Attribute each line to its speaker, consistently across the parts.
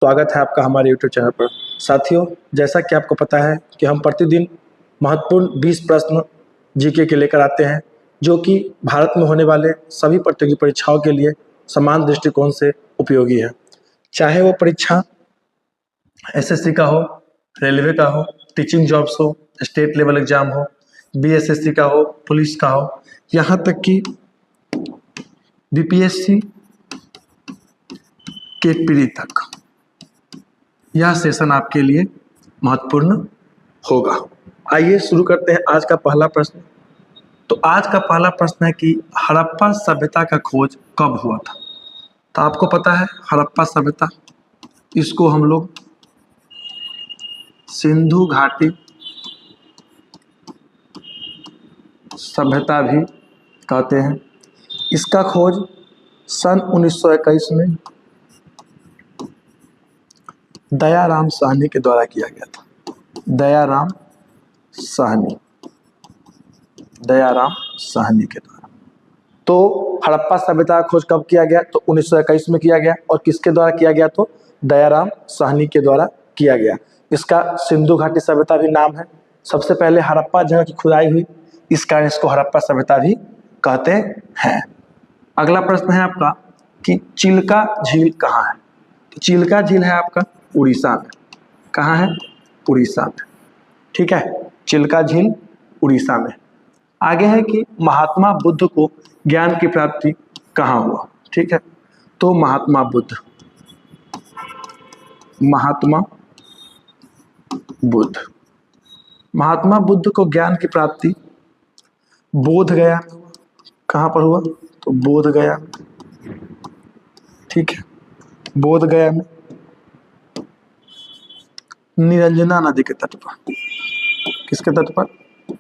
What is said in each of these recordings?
Speaker 1: स्वागत है आपका हमारे YouTube चैनल पर। साथियों, जैसा कि आपको पता है कि हम प्रतिदिन महत्वपूर्ण 20 प्रश्न जीके के लेकर आते हैं, जो कि भारत में होने वाले सभी प्रतियोगी परीक्षाओं के लिए समान दृष्टिकोण से उपयोगी है। चाहे वो परीक्षा एसएससी का हो, रेलवे का हो, टीचिंग जॉब्स हो, स्टेट लेवल एग्जाम हो, बीएसएससी का हो, पुलिस का हो, यहाँ तक कि बीपीएससी के प्री तक यह सेशन आपके लिए महत्वपूर्ण होगा। आइए शुरू करते हैं आज का पहला प्रश्न। तो आज का पहला प्रश्न है कि हड़प्पा सभ्यता का खोज कब हुआ था। तो आपको पता है हड़प्पा सभ्यता, इसको हम लोग सिंधु घाटी सभ्यता भी कहते हैं। इसका खोज सन 1921 में दयाराम साहनी के द्वारा किया गया था। दयाराम साहनी के द्वारा। तो हड़प्पा सभ्यता का खोज कब किया गया? तो 1921 में किया गया। और किसके द्वारा किया गया? तो दयाराम साहनी के द्वारा किया गया। इसका सिंधु घाटी सभ्यता भी नाम है। सबसे पहले हड़प्पा जगह की खुदाई हुई, इस कारण इसको हड़प्पा सभ्यता भी कहते हैं। अगला प्रश्न है आपका कि चिल्का झील कहाँ है। तो चिल्का झील है आपका उड़ीसा में। कहाँ है? उड़ीसा में। ठीक है, चिल्का झील उड़ीसा में। आगे है कि महात्मा बुद्ध को ज्ञान की प्राप्ति कहाँ हुआ। ठीक है, तो महात्मा बुद्ध को ज्ञान की प्राप्ति बोध गया में हुआ। कहाँ पर हुआ? तो बोध गया में। ठीक है, बोध गया में निरंजना नदी के तट पर। किसके तट पर?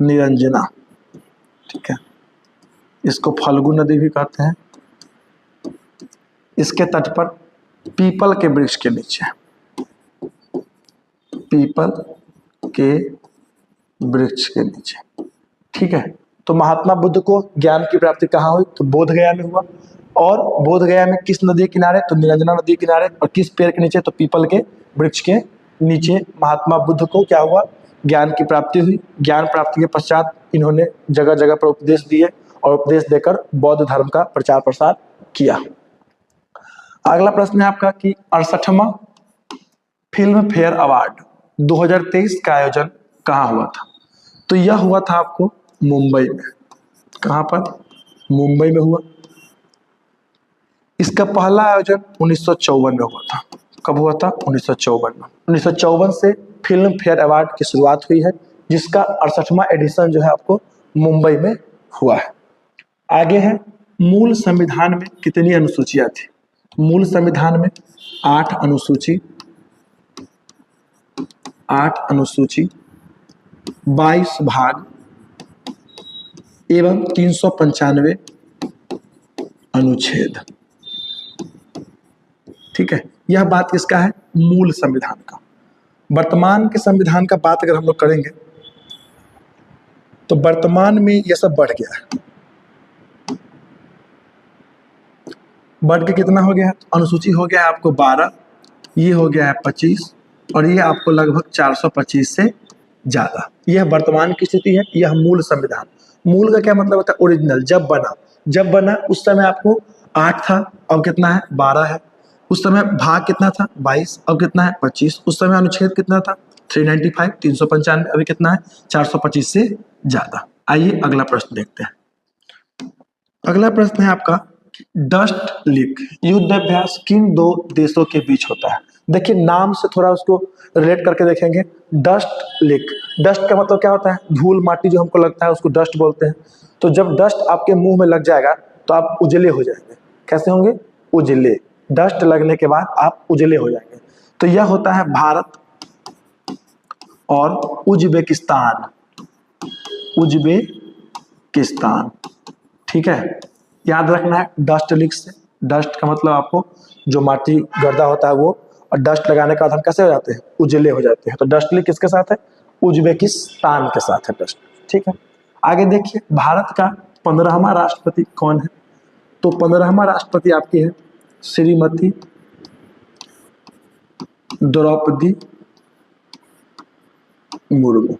Speaker 1: निरंजना। ठीक है, इसको फल्गु नदी भी कहते हैं। इसके तट पर पीपल के वृक्ष के नीचे, पीपल के वृक्ष के नीचे। ठीक है, तो महात्मा बुद्ध को ज्ञान की प्राप्ति कहाँ हुई? तो बोध गया में हुआ। और बोध गया में किस नदी के किनारे? तो निरंजना नदी के किनारे। और किस पेड़ के नीचे? तो पीपल के वृक्ष के नीचे महात्मा बुद्ध को क्या हुआ? ज्ञान की प्राप्ति हुई। ज्ञान प्राप्ति के पश्चात इन्होंने जगह जगह पर उपदेश दिए और उपदेश देकर बौद्ध धर्म का प्रचार प्रसार किया। अगला प्रश्न है आपका कि 68वां फिल्म फेयर अवार्ड 2023 का आयोजन कहाँ हुआ था। तो यह हुआ था आपको मुंबई में। कहाँ पर? मुंबई में हुआ। इसका पहला आयोजन 1954 में हुआ था। कब हुआ था? 1954 में। 1954 से फिल्म फेयर अवार्ड की शुरुआत हुई है, जिसका 68वां एडिशन जो है आपको मुंबई में हुआ है। आगे है मूल संविधान में कितनी अनुसूचियां थी। मूल संविधान में 8 अनुसूची 22 भाग एवं 395 अनुच्छेद। ठीक है, यह बात किसका है? मूल संविधान का। वर्तमान के संविधान का बात अगर हम लोग करेंगे तो वर्तमान में यह सब बढ़ गया है। बढ़ के कितना हो गया है? अनुसूची हो गया है आपको 12, ये हो गया है 25 और ये आपको लगभग 425 से ज्यादा। यह वर्तमान की स्थिति है। यह मूल संविधान। मूल का क्या मतलब होता है? ओरिजिनल। जब बना उस समय आपको 8 था, अब कितना है? 12 है। उस समय भाग कितना था? 22, अब कितना है? 25। उस समय अनुच्छेद कितना था? 395, 395। अभी कितना है? 425 से ज्यादा। आइए अगला प्रश्न देखते हैं। अगला प्रश्न है आपका डस्ट लीक युद्ध अभ्यास किन 2 देशों के बीच होता है। देखिए, नाम से थोड़ा उसको रिलेट करके देखेंगे। डस्ट लीक, डस्ट का मतलब क्या होता है? धूल माटी जो हमको लगता है उसको डस्ट बोलते हैं। तो जब डस्ट आपके मुंह में लग जाएगा तो आप उजले हो जाएंगे। कैसे होंगे? उजले। डस्ट लगने के बाद आप उजले हो जाएंगे। तो यह होता है भारत और उज्बेकिस्तान। ठीक है, याद रखना है डस्ट लीक से। डस्ट का मतलब आपको जो माटी गर्दा होता है वो, और डस्ट लगाने के बाद हम कैसे हो जाते हैं? उजले हो जाते हैं। तो डस्ट लीक किसके साथ है? उज्बेकिस्तान के साथ है डस्ट। ठीक है, आगे देखिए भारत का 15वां राष्ट्रपति कौन है। तो 15वां राष्ट्रपति आपकी है श्रीमती द्रौपदी मुर्मू।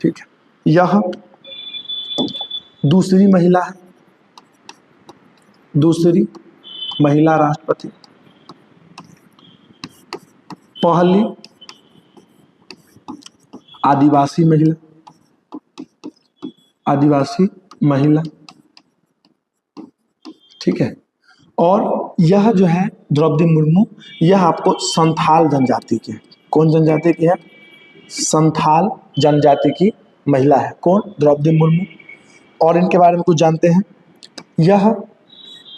Speaker 1: ठीक है, यह दूसरी महिला है, दूसरी महिला राष्ट्रपति। पहली आदिवासी महिला, आदिवासी महिला। ठीक है, और यह जो है द्रौपदी मुर्मू, यह आपको संथाल जनजाति की है। कौन जनजाति की है? संथाल जनजाति की महिला है। कौन? द्रौपदी मुर्मू। और इनके बारे में कुछ जानते हैं। यह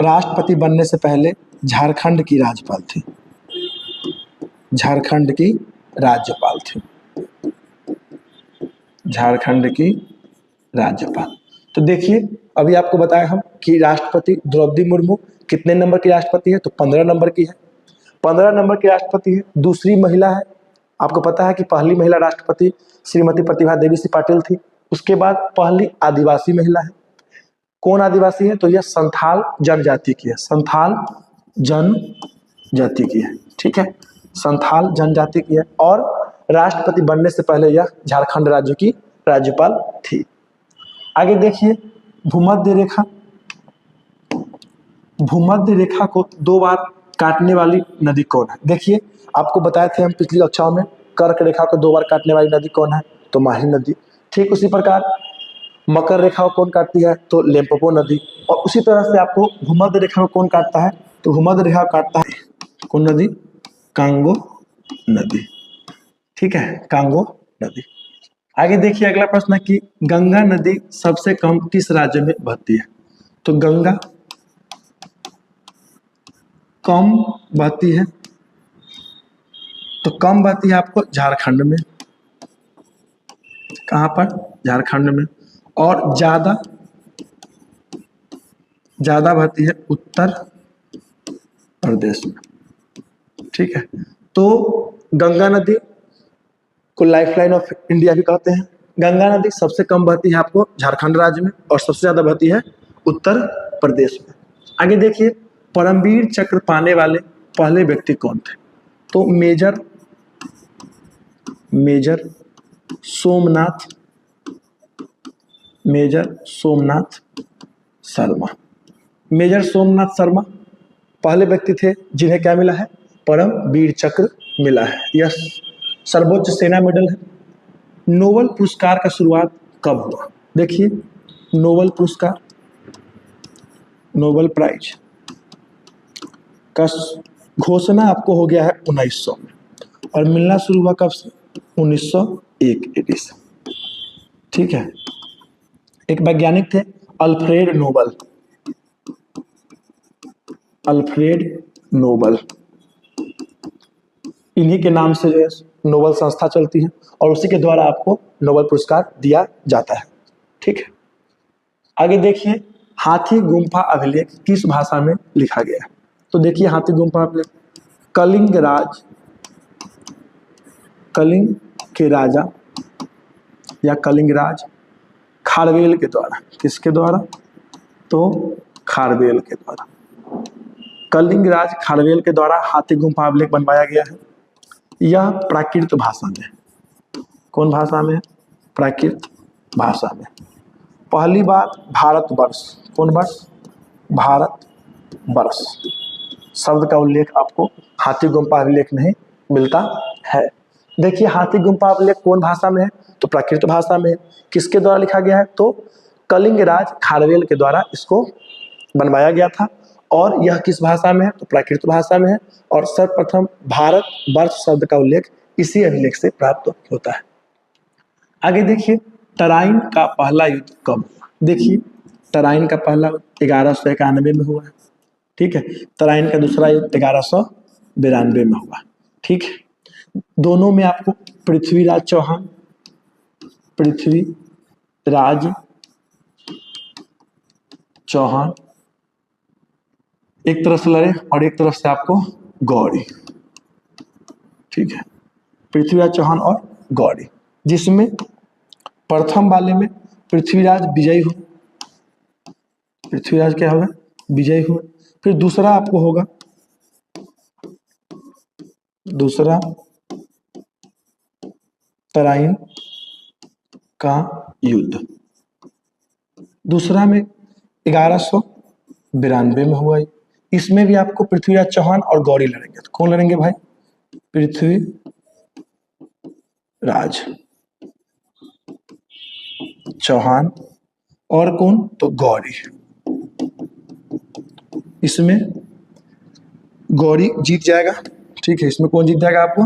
Speaker 1: राष्ट्रपति बनने से पहले झारखंड की राज्यपाल थी, झारखंड की राज्यपाल थी, झारखंड की राज्यपाल। तो देखिए, अभी आपको बताया हम कि राष्ट्रपति द्रौपदी मुर्मू कितने नंबर की राष्ट्रपति है? तो 15 नंबर की है, 15 नंबर की राष्ट्रपति है, दूसरी महिला है। आपको पता है कि पहली महिला राष्ट्रपति श्रीमती प्रतिभा देवी सिंह पाटिल थी। उसके बाद पहली आदिवासी महिला है। कौन आदिवासी है? तो यह संथाल जनजाति की है, संथाल जनजाति की है। ठीक है, संथाल जनजाति की है, और राष्ट्रपति बनने से पहले यह झारखंड राज्य की राज्यपाल थी। आगे देखिए, भूमध्य रेखा, भूमध्य रेखा को 2 बार काटने वाली नदी कौन है? देखिए, आपको बताए थे हम पिछली कक्षाओं में, कर्क रेखा को 2 बार काटने वाली नदी कौन है? तो माही नदी। ठीक उसी प्रकार मकर रेखा को कौन काटती है? तो लिम्पोपो नदी। और उसी तरह से आपको भूमध्य रेखा को कौन काटता है? तो भूमध्य रेखा काटता है कौन नदी? कांगो नदी। ठीक है, कांगो नदी। आगे देखिए, अगला प्रश्न है कि गंगा नदी सबसे कम किस राज्य में बहती है? तो गंगा कम बहती है, तो कम बहती है आपको झारखंड में। कहाँ पर? झारखंड में। और ज्यादा बहती है उत्तर प्रदेश में। ठीक है, तो गंगा नदी को लाइफलाइन ऑफ इंडिया भी कहते हैं। गंगा नदी सबसे कम बहती है आपको झारखंड राज्य में, और सबसे ज्यादा बहती है उत्तर प्रदेश में। आगे देखिए, परमवीर चक्र पाने वाले पहले व्यक्ति कौन थे? तो मेजर सोमनाथ शर्मा। मेजर सोमनाथ शर्मा पहले व्यक्ति थे जिन्हें क्या मिला है? परमवीर चक्र मिला है। यह सर्वोच्च सेना मेडल है। नोबेल पुरस्कार का शुरुआत कब हुआ? देखिए, नोबेल पुरस्कार, नोबेल प्राइज का घोषणा आपको हो गया है 1900 में, और मिलना शुरू हुआ कब से? 1901 से। ठीक है, एक वैज्ञानिक थे अल्फ्रेड नोबेल, इन्हीं के नाम से जो है नोबेल संस्था चलती है, और उसी के द्वारा आपको नोबेल पुरस्कार दिया जाता है। ठीक है, आगे देखिए, हाथी गुम्फा अभिलेख किस भाषा में लिखा गया है? तो देखिए, हाथी गुम्फा अभिलेख कलिंग के राजा या कलिंगराज खारवेल के द्वारा। किसके द्वारा? तो खारवेल के द्वारा, कलिंगराज खारवेल के द्वारा हाथी गुम्फा अभिलेख बनवाया गया है। यह प्राकृत भाषा में है। कौन भाषा में? प्राकृत भाषा में। पहली बात भारतवर्ष, कौन वर्ष? भारतवर्ष शब्द का उल्लेख आपको हाथी गुम्फा अभिलेख में मिलता है। देखिए, हाथी गुम्फा अभिलेख कौन भाषा में है? तो प्राकृत भाषा में। किसके द्वारा लिखा गया है? तो कलिंगराज खारवेल के द्वारा इसको बनवाया गया था। और यह किस भाषा में है? तो प्राकृत भाषा में है। और सर्वप्रथम भारतवर्ष शब्द का उल्लेख इसी अभिलेख से प्राप्त होता है। आगे देखिए, तराइन का पहला युद्ध कब हुआ? देखिए, तराइन का पहला 1191 में हुआ है। ठीक है, तराइन का दूसरा युद्ध 1192 में हुआ। ठीक है, दोनों में आपको पृथ्वीराज चौहान एक तरफ से लड़े, और एक तरफ से आपको गौरी। ठीक है, पृथ्वीराज चौहान और गौरी, जिसमें प्रथम वाले में पृथ्वीराज विजयी हुए। पृथ्वीराज क्या होगा? विजयी हुए। फिर दूसरा आपको होगा, दूसरा तराइन का युद्ध। दूसरा में 1192 में हुआ। इसमें भी आपको पृथ्वीराज चौहान और गौरी लड़ेंगे। तो कौन लड़ेंगे भाई? पृथ्वीराज चौहान और कौन? तो गौरी। इसमें गौरी जीत जाएगा, ठीक है। इसमें कौन जीत जाएगा आपको?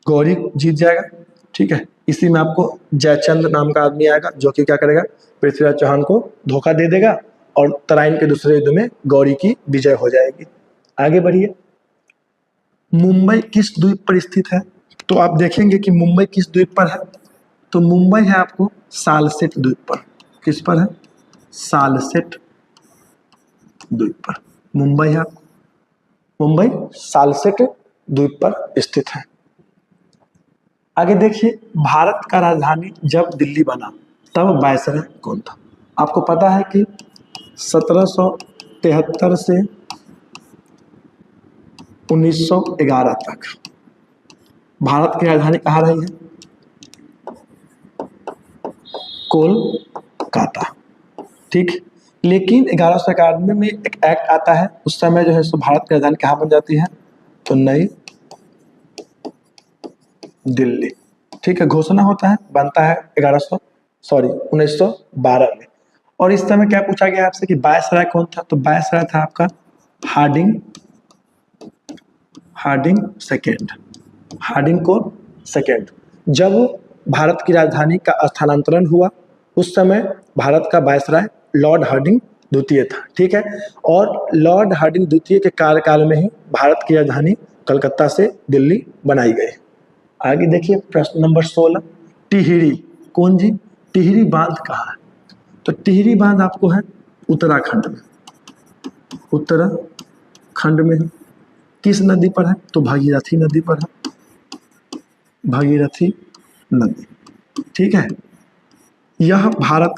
Speaker 1: गौरी जीत जाएगा, ठीक है। इसी में आपको जयचंद नाम का आदमी आएगा जो कि क्या करेगा? पृथ्वीराज चौहान को धोखा दे देगा और तराइन के दूसरे युद्ध में गौरी की विजय हो जाएगी। आगे बढ़िए। मुंबई किस द्वीप पर स्थित है? तो आप देखेंगे कि मुंबई किस द्वीप पर है। तो मुंबई है आपको सालसेट द्वीप पर। किस पर है? सालसेट द्वीप पर मुंबई है। मुंबई सालसेट द्वीप पर स्थित है। आगे देखिए, भारत का राजधानी जब दिल्ली बना तब वायसराय कौन था? आपको पता है कि 1773 से 1911 तक भारत की राजधानी कहाँ रही है? कोलकाता, ठीक। लेकिन 1191 में एक एक्ट आता है, उस समय जो है सो भारत की राजधानी कहाँ बन जाती है? तो नई दिल्ली, ठीक है। घोषणा होता है, बनता है 1912 में। और इस समय क्या पूछा गया आपसे कि वायसराय कौन था? तो वायसराय था आपका हार्डिंग सेकेंड। हार्डिंग कौन? सेकेंड। जब भारत की राजधानी का स्थानांतरण हुआ उस समय भारत का वायसराय लॉर्ड हार्डिंग द्वितीय था, ठीक है। और लॉर्ड हार्डिंग द्वितीय के कार्यकाल में ही भारत की राजधानी कलकत्ता से दिल्ली बनाई गई। आगे देखिए प्रश्न नंबर 16, टिहरी। कौन जी? टिहरी बांध कहाँ है? तो टिहरी बांध आपको है उत्तराखंड में। उत्तराखंड में है। किस नदी पर है? तो भागीरथी नदी पर है। भागीरथी नदी, ठीक है। यह भारत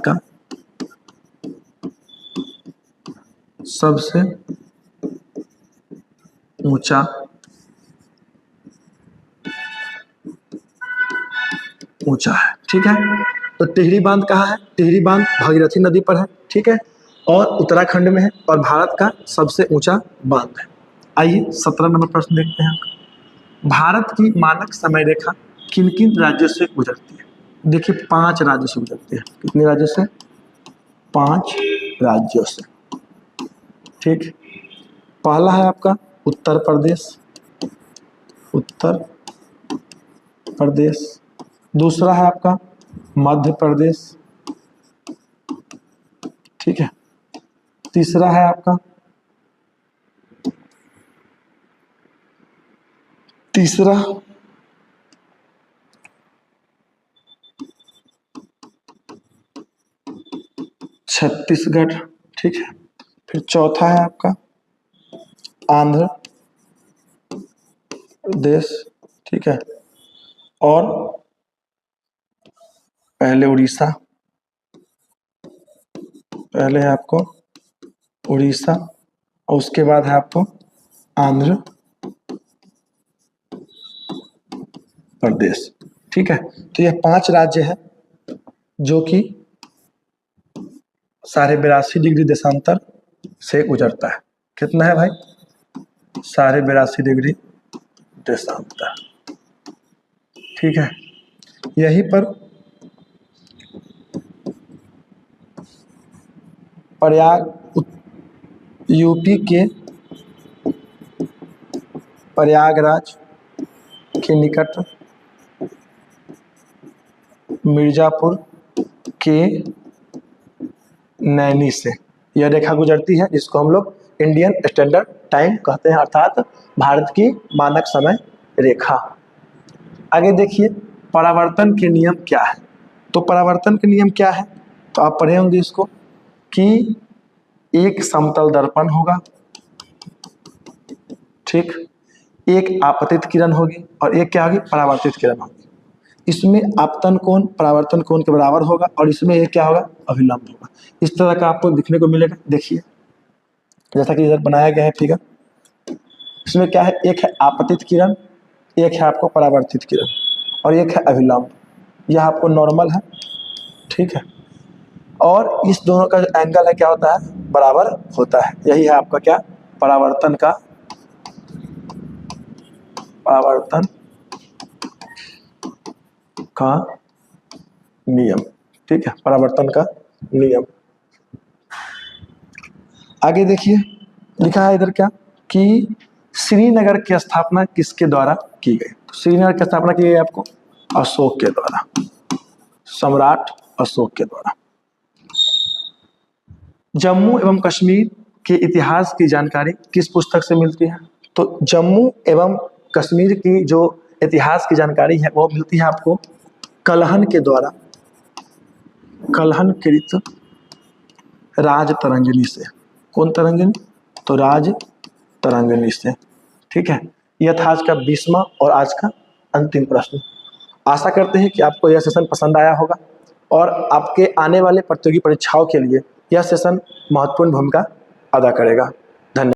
Speaker 1: का सबसे ऊंचा है, ठीक है। तो टिहरी बांध कहाँ है? टिहरी बांध भागीरथी नदी पर है, ठीक है, और उत्तराखंड में है और भारत का सबसे ऊंचा बांध है। आइए 17 नंबर प्रश्न देखते हैं। भारत की मानक समय रेखा किन किन राज्यों से गुजरती है? देखिए 5 राज्यों से गुजरती है। कितने राज्यों से? 5 राज्यों से, ठीक। पहला है आपका उत्तर प्रदेश। दूसरा है आपका मध्य प्रदेश, ठीक है। तीसरा है आपका छत्तीसगढ़, ठीक है। फिर चौथा है आपका आंध्र प्रदेश, ठीक है। और पहले है आपको उड़ीसा और उसके बाद है आपको आंध्र प्रदेश, ठीक है। तो यह 5 राज्य है जो कि 82.5 डिग्री देशांतर से गुजरता है। कितना है भाई? 82.5 डिग्री देशांतर, ठीक है। यहीं पर यूपी के प्रयागराज के निकट मिर्जापुर के नैनी से यह रेखा गुजरती है, जिसको हम लोग इंडियन स्टैंडर्ड टाइम कहते हैं, अर्थात भारत की मानक समय रेखा। आगे देखिए परावर्तन के नियम क्या है? तो परावर्तन के नियम क्या है? तो आप पढ़े होंगे इसको कि एक समतल दर्पण होगा, ठीक, एक आपतित किरण होगी और एक क्या होगी? परावर्तित किरण होगी। इसमें आपतन कोण परावर्तन कोण के बराबर होगा और इसमें एक क्या होगा? अभिलंब होगा। इस तरह का आपको दिखने को मिलेगा। देखिए जैसा कि इधर बनाया गया है फिगर। इसमें क्या है, एक है आपतित किरण, एक है आपको परावर्तित किरण, और एक है अभिलंब। यह आपको नॉर्मल है, ठीक है। और इस दोनों का जो एंगल है क्या होता है, बराबर होता है। यही है आपका क्या, परावर्तन का नियम, ठीक है, परावर्तन का नियम। आगे देखिए लिखा है इधर क्या कि श्रीनगर की स्थापना किसके द्वारा की गई। तो श्रीनगर की स्थापना की गई आपको अशोक के द्वारा, सम्राट अशोक के द्वारा। जम्मू एवं कश्मीर के इतिहास की जानकारी किस पुस्तक से मिलती है। तो जम्मू एवं कश्मीर की जो इतिहास की जानकारी है वो मिलती है आपको कलहन के द्वारा, कलहनकृत राजतरंगिणी से। कौन तरंगिणी, तो राजतरंगिणी से, ठीक है। यह था आज का 20वां और आज का अंतिम प्रश्न। आशा करते हैं कि आपको यह सेशन पसंद आया होगा और आपके आने वाले प्रतियोगी परीक्षाओं के लिए यह सेशन महत्वपूर्ण भूमिका अदा करेगा।